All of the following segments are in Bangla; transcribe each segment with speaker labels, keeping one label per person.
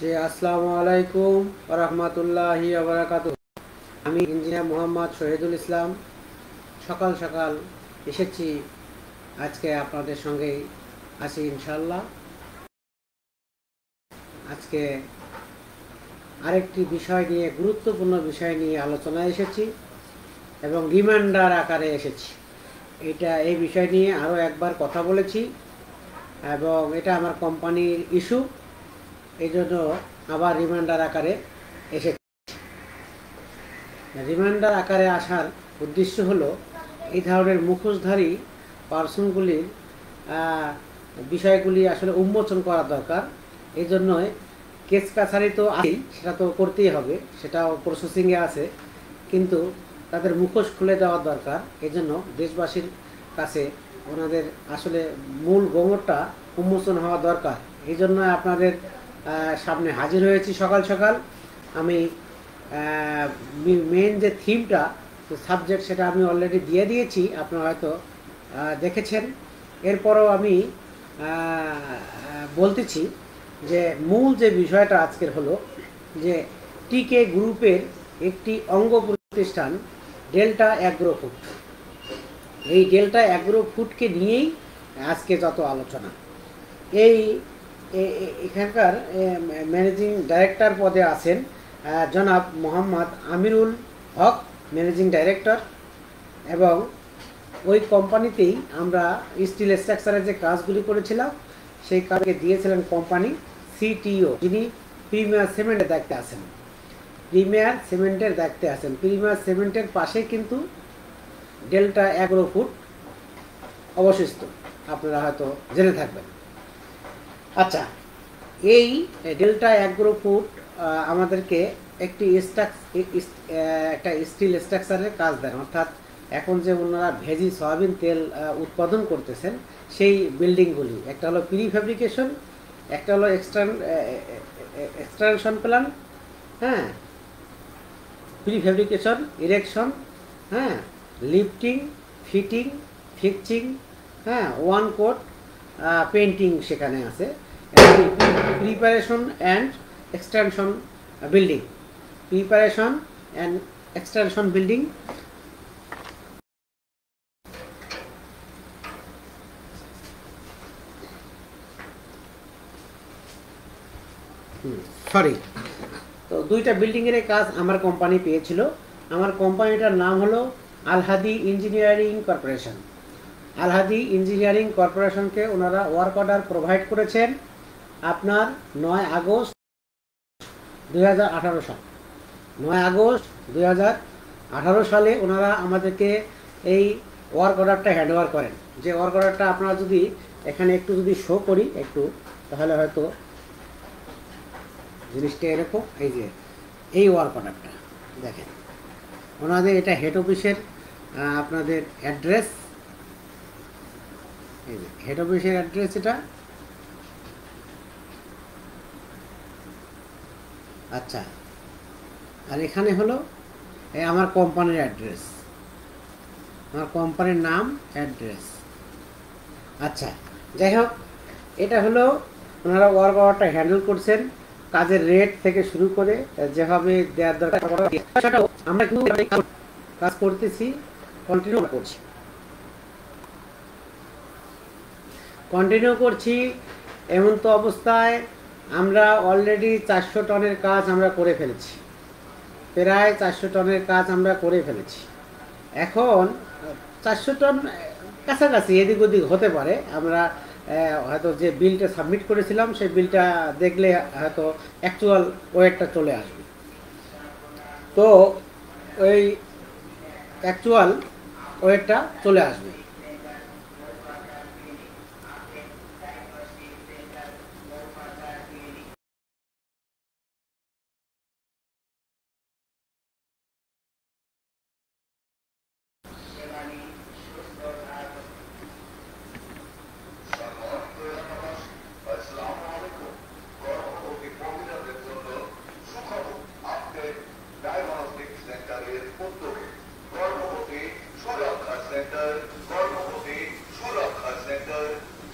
Speaker 1: জি আসসালামু আলাইকুম ওয়া রাহমাতুল্লাহি ওয়া বারাকাতুহু। আমি ইঞ্জিনিয়ার মোহাম্মদ শহীদুল ইসলাম সকাল সকাল এসেছি আজকে আপনাদের সঙ্গেই আছি ইনশাআল্লাহ। আজকে আরেকটি বিষয় নিয়ে গুরুত্বপূর্ণ বিষয় নিয়ে আলোচনায় এসেছি এবং রিমাইন্ডার আকারে এসেছি। এই বিষয় নিয়ে আরও একবার কথা বলেছি এবং এটা আমার কোম্পানির ইস্যু, এই জন্য আবার রিমাইন্ডার আকারে এসেছি। রিমাইন্ডার আকারে আসার উদ্দেশ্য হলো এই ধরনের মুখোশধারী পার্সনগুলির বিষয়গুলি আসলে উন্মোচন করা দরকার। এই জন্যই কেস কাছারি তো আছেই, সেটা তো করতেই হবে, সেটাও প্রসেসিংয়ে আছে, কিন্তু তাদের মুখোশ খুলে দেওয়া দরকার। এই জন্য দেশবাসীর কাছে ওনাদের আসলে মূল গোমরটা উন্মোচন হওয়া দরকার। এই জন্য আপনাদের সামনে হাজির হয়েছি সকাল সকাল। আমি মেন যে থিমটা সাবজেক্ট সেটা আমি অলরেডি দিয়ে দিয়েছি, আপনারা হয়তো দেখেছেন। এরপরও আমি বলতেছি যে মূল যে বিষয়টা আজকের হলো যে টিকে গ্রুপের একটি অঙ্গ প্রতিষ্ঠান ডেল্টা অ্যাগ্রো ফুড। এই ডেল্টা অ্যাগ্রো ফুডকে নিয়েই আজকে যত আলোচনা। এই এখানকার ম্যানেজিং ডাইরেক্টর পদে আছেন জনাব মোহাম্মদ আমিরুল হক, ম্যানেজিং ডাইরেক্টর, এবং ওই কোম্পানিতেই আমরা স্টিল স্ট্রাকচারের যে কাজগুলি করেছিলাম সেই কাজকে দিয়েছিলেন কোম্পানি সিটিও, যিনি প্রিমিয়ার সিমেন্টের দায়িত্বে আছেন। প্রিমিয়ার সিমেন্টের পাশে কিন্তু ডেল্টা অ্যাগ্রো ফুড অবশিষ্ট, আপনারা হয়তো জেনে থাকবেন। আচ্ছা, এই ডেল্টা অ্যাগ্রো ফুড আমাদেরকে একটা স্টিল স্ট্রাকচারের কাজ দেন, অর্থাৎ এখন যে ওনারা ভেজি সয়াবিন তেল উৎপাদন করতেছেন সেই বিল্ডিংগুলি, একটা হলো প্রি ফ্যাব্রিকেশন, একটা হলো এক্সট্রাকশন প্ল্যান, হ্যাঁ, প্রি ফ্যাব্রিকেশন, ইরেকশন, হ্যাঁ, লিফটিং, ফিটিং, ফিক্সিং, হ্যাঁ, ওয়ান কোট পেন্টিং সেখানে আছে, preparation and extension building, preparation and extension building, sorry, তো দুইটা বিল্ডিংয়ের কাজ আমার কোম্পানি পেয়েছিল। আমার কোম্পানিটার নাম হলো Alhadi engineering corporation. Alhadi engineering কর্পোরেশনকে ওনারা ওয়ার্ক অর্ডার প্রোভাইড করেছেন আপনার 9 আগস্ট 2018 সাল। 9 আগস্ট 2018 সালে ওনারা আমাদেরকে এই ওয়ার্ক অর্ডারটা হ্যান্ডওভার করেন। যে ওয়ার্ক অর্ডারটা আপনারা যদি এখানে একটু যদি শো করি একটু, তাহলে হয়তো জিনিসটা এরকম। এই যে এই ওয়ার্ক অর্ডারটা দেখেন, ওনাদের এটা হেড অফিসের আপনাদের অ্যাড্রেস, এই যে হেড অফিসের অ্যাড্রেস এটা। আচ্ছা, আর এখানে হলো আমার কোম্পানির অ্যাড্রেস, আমার কোম্পানির নাম, অ্যাড্রেস। আচ্ছা, যাই হোক, এটা হলো ওনারা ওয়ার্ক অর্ডারটা হ্যান্ডেল করছেন। কাজের রেট থেকে শুরু করে যেভাবে দেওয়ার দরকার আমরা কিন্তু কাজ করতেছি, কন্টিনিউ করছি। এমন তো অবস্থায় আমরা অলরেডি 400 টনের কাজ আমরা করে ফেলেছি, প্রায় 400 টনের কাজ আমরা করে ফেলেছি। এখন 400 টন কাছাকাছি এদিক ওদিক হতে পারে। আমরা হয়তো যে বিলটা সাবমিট করেছিলাম সেই বিলটা দেখলে হয়তো অ্যাকচুয়াল ওয়েটটা চলে আসবে। তো ওই অ্যাকচুয়াল ওয়েটটা চলে আসবে।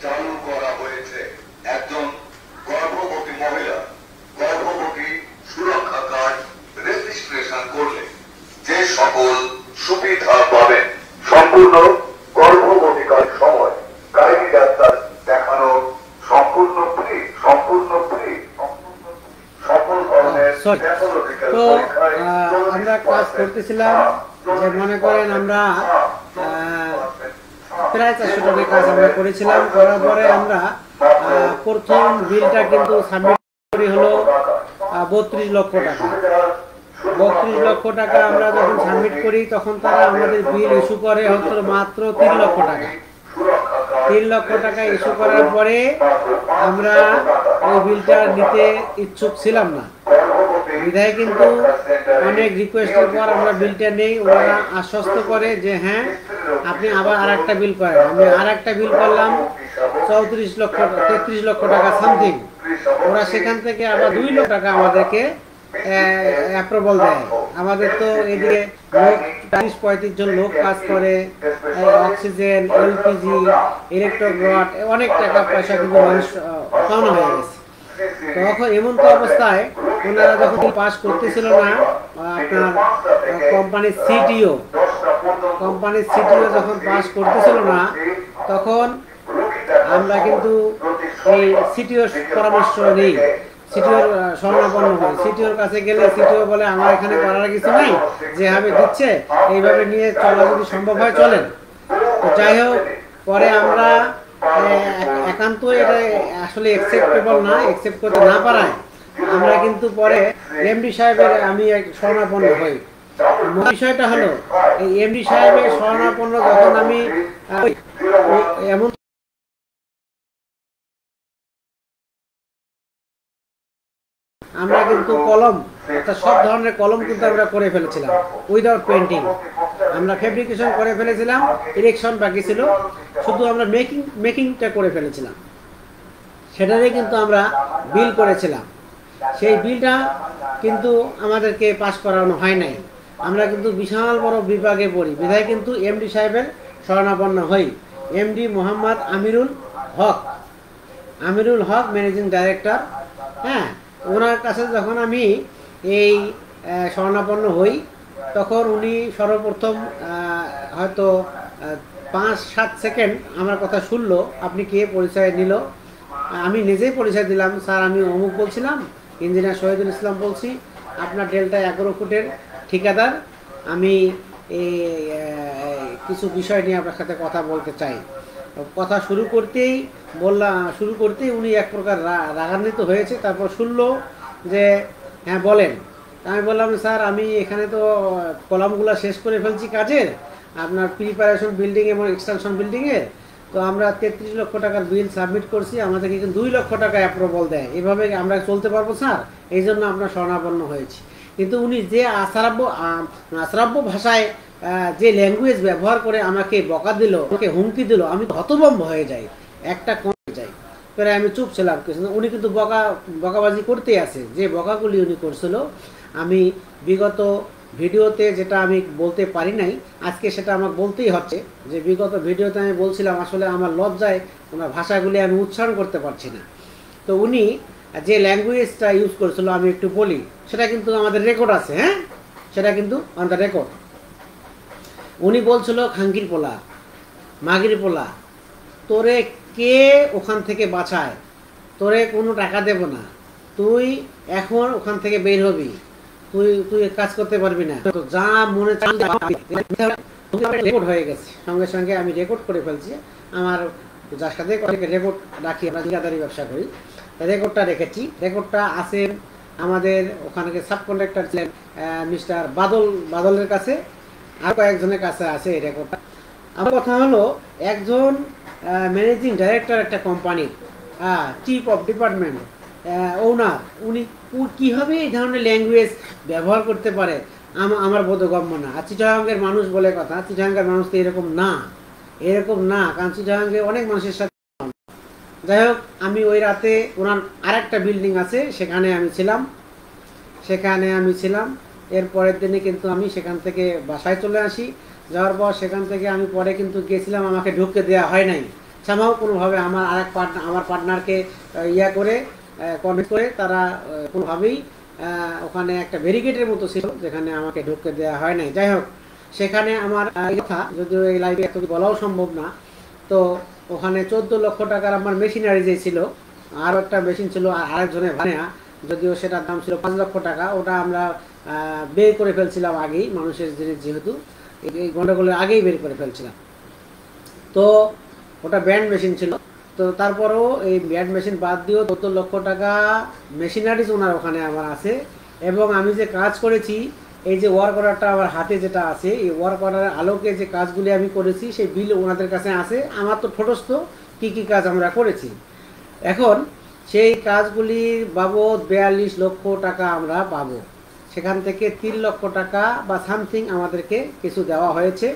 Speaker 2: চালু করা হয়েছে। একজন গর্ভবতী মহিলা সম্পূর্ণ গর্ভবতীকালীন সময় গাইনি ডাক্তার দেখানো সম্পূর্ণ ফ্রি, সম্পূর্ণ ফ্রি, সকল ধরনের প্যাথোলজিক্যাল
Speaker 1: তো
Speaker 2: পরীক্ষায়
Speaker 1: আমরা কাজ করতেছিলাম, যে মনে করেন আমরা প্রায় 400 টাকার কাজ আমরা করেছিলাম। করার পরে আমরা প্রথম বিলটা কিন্তু সাবমিট করি হলো 32 লক্ষ টাকা। 32 লক্ষ টাকা আমরা যখন সাবমিট করি তখন তারা আমাদের বিল ইস্যু করে হতো মাত্র 3 লক্ষ টাকা। 3 লক্ষ টাকা ইস্যু করার পরে আমরা ওই বিলটা নিতে ইচ্ছুক ছিলাম না, বিধায় কিন্তু অনেক রিকোয়েস্টের পর আমরা বিলটা নেই। ওরা আশ্বস্ত করে যে হ্যাঁ আপনি আবার আর একটা বিল করেন। আমি আর একটা বিল করলাম 33 লক্ষ টাকা সামথিং। ওরা সেখান থেকে আবার 2 লক্ষ টাকা আমাদেরকে অ্যাপ্রুভাল দেয়। আমাদের তো এদিকে লোক 40-35 জন লোক কাজ করে, অক্সিজেন, এলপিজি, ইলেকট্রিক রড, অনেক টাকা পয়সা কিন্তু মানুষ পাওনা হয়ে গেছে। তখন এমন তো অবস্থায় ওনারা যখন পাস করতেছিল না, আপনার কোম্পানির সিটিও যখন পাস করতেছিল না, তখন আমরা কিন্তু এই সিটিওর পরামর্শ নেই, সিটিওর শরণাপন্ন হই। সিটিওর কাছে গেলে সিটিও বলে আমার এখানে করার কিছু নেই, যেভাবে দিচ্ছে এইভাবে নিয়ে চলা যদি সম্ভব হয় চলেন। তো যাই হোক, পরে আমরা একান্ত এটা আসলে অ্যাকসেপ্টেবল না, অ্যাকসেপ্ট করতে না পারায় আমরা কিন্তু পরে এমডি সাহেবের আমি শরণাপন্ন হই। বিষয়টা হলো এই এমডি সাহেবের শরণাপন্ন যখন আমি এমন আমরা কিন্তু কলম, সব ধরনের কলম কিন্তু আমরা করে ফেলেছিলাম উইদাউট পেন্টিং। আমরা ফেব্রিকেশন করে ফেলেছিলাম, ইরেকশন বাকি ছিল, শুধু আমরা মেকিংটা করে ফেলেছিলাম। সেটারে কিন্তু আমরা বিল করেছিলাম। সেই বিলটা কিন্তু আমাদেরকে পাস করানো হয় নাই। আমরা কিন্তু বিশাল বড় বিভাগে পড়ি, বিধায় কিন্তু এমডি সাহেবের শরণাপন্ন হই। এমডি মোহাম্মদ আমিরুল হক ম্যানেজিং ডাইরেক্টর। হ্যাঁ, ওনার কাছে যখন আমি এই শরণাপন্ন হই তখন উনি সর্বপ্রথম হয়তো 5-7 সেকেন্ড আমার কথা শুনলো। আপনি কে, পরিচয় নিল। আমি নিজেই পরিচয় দিলাম, স্যার আমি অমুক বলছিলাম, ইঞ্জিনিয়ার শহীদুল ইসলাম বলছি, আপনার ডেল্টা 11 ফুটের ঠিকাদার। আমি কিছু বিষয় নিয়ে আপনার সাথে কথা বলতে চাই। কথা শুরু করতেই উনি এক প্রকার রাগান্বিত হয়েছে। তারপর শুনলো যে হ্যাঁ বলেন। আমি বললাম স্যার আমি এখানে তো কলামগুলো শেষ করে ফেলছি কাজের, আপনার প্রিপারেশন বিল্ডিং এবং এক্সটেনশন বিল্ডিংয়ের। তো আমরা 33 লক্ষ টাকার বিল সাবমিট করছি, আমাদেরকে কিন্তু 2 লক্ষ টাকা অ্যাপ্রুভাল দেয়। এভাবে আমরা চলতে পারবো স্যার, এই জন্য আমরা শরণাপন্ন হয়েছি। কিন্তু উনি যে আশ্রাব্য ভাষায় যে ল্যাঙ্গুয়েজ ব্যবহার করে আমাকে বকা দিল, আমাকে হুমকি দিল, আমি হতভম্ব হয়ে যাই, একটা কমে যাই। পরে আমি চুপ ছিলাম। উনি কিন্তু বকাবাজি করতে আছে। যে বকাগুলি উনি করছিল, আমি বিগত ভিডিওতে যেটা আমি বলতে পারি নাই, আজকে সেটা আমাকে বলতেই হচ্ছে। যে বিগত ভিডিওতে আমি বলছিলাম আসলে আমার লজ্জায় ওনার ভাষাগুলি আমি উচ্চারণ করতে পারছি না। তো উনি যে ল্যাঙ্গুয়েজটা ইউজ করেছিল আমি একটু বলি, সেটা কিন্তু আমাদের রেকর্ড আছে। হ্যাঁ, সেটা কিন্তু অন দ্য রেকর্ড। উনি বলছিল খাঙ্কির পোলা, মাগির পোলা, তোরে কে ওখান থেকে বাঁচায়, তোরে কোনো টাকা দেব না, তুই এখন ওখান থেকে বের হবি, তুই কাজ করতে পারবি না, তো যা মনে রেকর্ড হয়ে গেছে। সঙ্গে সঙ্গে আমি রেকর্ড করে ফেলছি। আমার যার সাথে রেকর্ড রাখি, আমরা ঠিকাদারি ব্যবসা করি, রেকর্ডটা রেখেছি। রেকর্ডটা আছে আমাদের ওখানে সাব কন্ট্রাক্টর ছিলেন মিস্টার বাদলের কাছে, আর কয়েকজনের কাছে আছে এই রেকর্ডটা। আমার কথা হলো একজন ম্যানেজিং ডাইরেক্টর একটা কোম্পানির, চিফ অফ ডিপার্টমেন্ট, ওনার, উনি কীভাবে এই ধরনের ল্যাঙ্গুয়েজ ব্যবহার করতে পারে আমার বোধগম্য না। আর চিটাগাঙ্গের মানুষ বলে কথা, চিটাগাঙ্গের মানুষ তো এরকম না, কারণ চিটাগাঙ্গে অনেক মানুষের সাথে। যাই হোক, আমি ওই রাতে ওনার আরেকটা বিল্ডিং আছে সেখানে আমি ছিলাম। এর পরের দিনে কিন্তু আমি সেখান থেকে বাসায় চলে আসি। যাওয়ার পর সেখান থেকে আমি পরে কিন্তু গেছিলাম, আমাকে ঢুকতে দেওয়া হয় নাই। সামাও কোনোভাবে আমার পার্টনারকে কনভিন্স করে তারা কোনোভাবেই ওখানে একটা ব্যারিকেডের মতো ছিল যেখানে আমাকে ঢুকতে দেওয়া হয় নাই। যাই হোক, সেখানে আমার কথা যদিও এই লাইভে এত বলাও সম্ভব না, তো ওখানে 14 লক্ষ টাকার আমার মেশিনারি যে ছিল, আরও একটা মেশিন ছিল আরেকজনের ভাড়া, যদিও সেটার দাম ছিল 5 লক্ষ টাকা, ওটা আমরা বের করে ফেলছিলাম আগেই, মানুষের জিনিস যেহেতু এই গন্ডগোলের আগেই বের করে ফেলছিলাম। তো ওটা ব্যান্ড মেশিন ছিল, তো তারপরেও এই ব্যান্ড মেশিন বাদ দিয়েও 14 লক্ষ টাকা মেশিনারিজ ওনার ওখানে আমার আছে। এবং আমি যে কাজ করেছি, এই যে ওয়ার্ক অর্ডারটা আমার হাতে যেটা আছে, এই ওয়ার্ক অর্ডারের আলোকে যে কাজগুলি আমি করেছি সেই বিল ওনাদের কাছে আছে। আমার তো ঠোঁটস্থ কী কী কাজ আমরা করেছি। এখন সেই কাজগুলির বাবদ 42 লক্ষ টাকা আমরা পাবো। সেখান থেকে 3 লক্ষ টাকা বা সামথিং আমাদেরকে কিছু দেওয়া হয়েছে,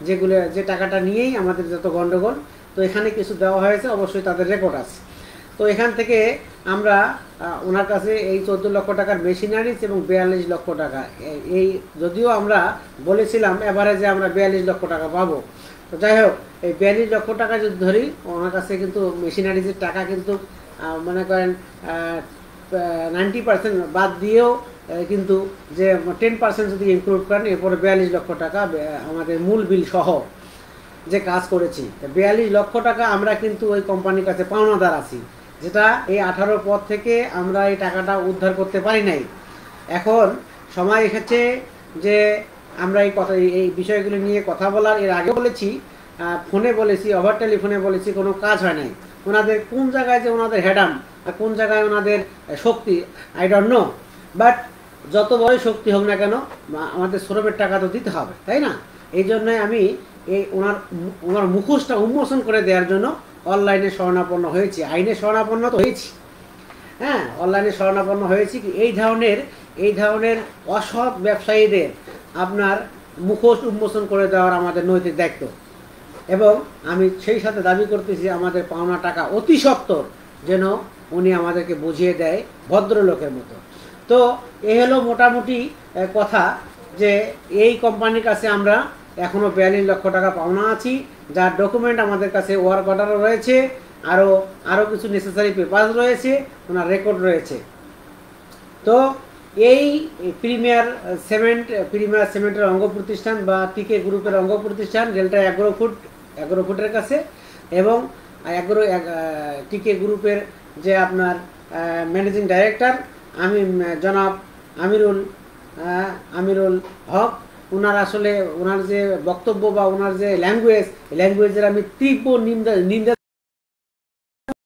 Speaker 1: যেগুলো যে টাকাটা নিয়েই আমাদের যত গণ্ডগোল, তো এখানে কিছু দেওয়া হয়েছে, অবশ্যই তাদের রেকর্ড আছে। তো এখান থেকে আমরা ওনার কাছে এই 14 লক্ষ টাকার মেশিনারিজ এবং 42 লক্ষ টাকা, এই যদিও আমরা বলেছিলাম এভারেজে আমরা 42 লক্ষ টাকা পাবো, তো যাই হোক এই 42 লক্ষ টাকা যদি ধরি, ওনার কাছে কিন্তু মেশিনারিজের টাকা কিন্তু মনে করেন 90% বাদ দিয়েও কিন্তু যে 10% যদি ইনক্লুড করেন, এরপরে 42 লক্ষ টাকা আমাদের মূল বিল সহ যে কাজ করেছি। 42 লক্ষ টাকা আমরা কিন্তু ওই কোম্পানির কাছে পাওনাদার আছি, যেটা এই 18 পর থেকে আমরা এই টাকাটা উদ্ধার করতে পারি নাই। এখন সময় এসেছে যে আমরা এই বিষয়গুলো নিয়ে কথা বলার। এর আগে বলেছি, ফোনে বলেছি, ওভার টেলিফোনে বলেছি, কোনো কাজ হয় নাই। ওনাদের কোন জায়গায় যে ওনাদের হেডাম, কোন জায়গায় ওনাদের শক্তি, আই ডোন্ট নো, বাট যত বড় শক্তি হোক না কেন, আমাদের শ্রমের টাকা তো দিতে হবে, তাই না? এই জন্যই আমি এই ওনার মুখোশটা উন্মোচন করে দেওয়ার জন্য অনলাইনে শরণাপন্ন হয়েছি। আইনে শরণাপন্ন তো হয়েছি, হ্যাঁ, অনলাইনে শরণাপন্ন হয়েছি। এই ধরনের অসৎ ব্যবসায়ীদের আপনার মুখোশ উন্মোচন করে দেওয়ার আমাদের নৈতিক দায়িত্ব। এবং আমি সেই সাথে দাবি করতেছি আমাদের পাওনা টাকা অতি সত্বর যেন উনি আমাদেরকে বুঝিয়ে দেয় ভদ্রলোকের মতো। তো এই হলো মোটামুটি কথা, যে এই কোম্পানির কাছে আমরা এখনও 42 লক্ষ টাকা পাওনা আছি, যার ডকুমেন্ট আমাদের কাছে ওয়ার্ক অর্ডারও রয়েছে, আরও কিছু নেসেসারি পেপার রয়েছে, ওনার রেকর্ড রয়েছে। তো এই প্রিমিয়ার সিমেন্টের অঙ্গ প্রতিষ্ঠান বা টিকে গ্রুপের অঙ্গ প্রতিষ্ঠান ডেল্টা অ্যাগ্রোফুডের কাছে, এবং টিকে গ্রুপের যে আপনার ম্যানেজিং ডাইরেক্টর আমি জনাব আমিরুল হক, ওনার যে বক্তব্য বা ওনার যে ল্যাঙ্গুয়েজের আমি তীব্র নিন্দা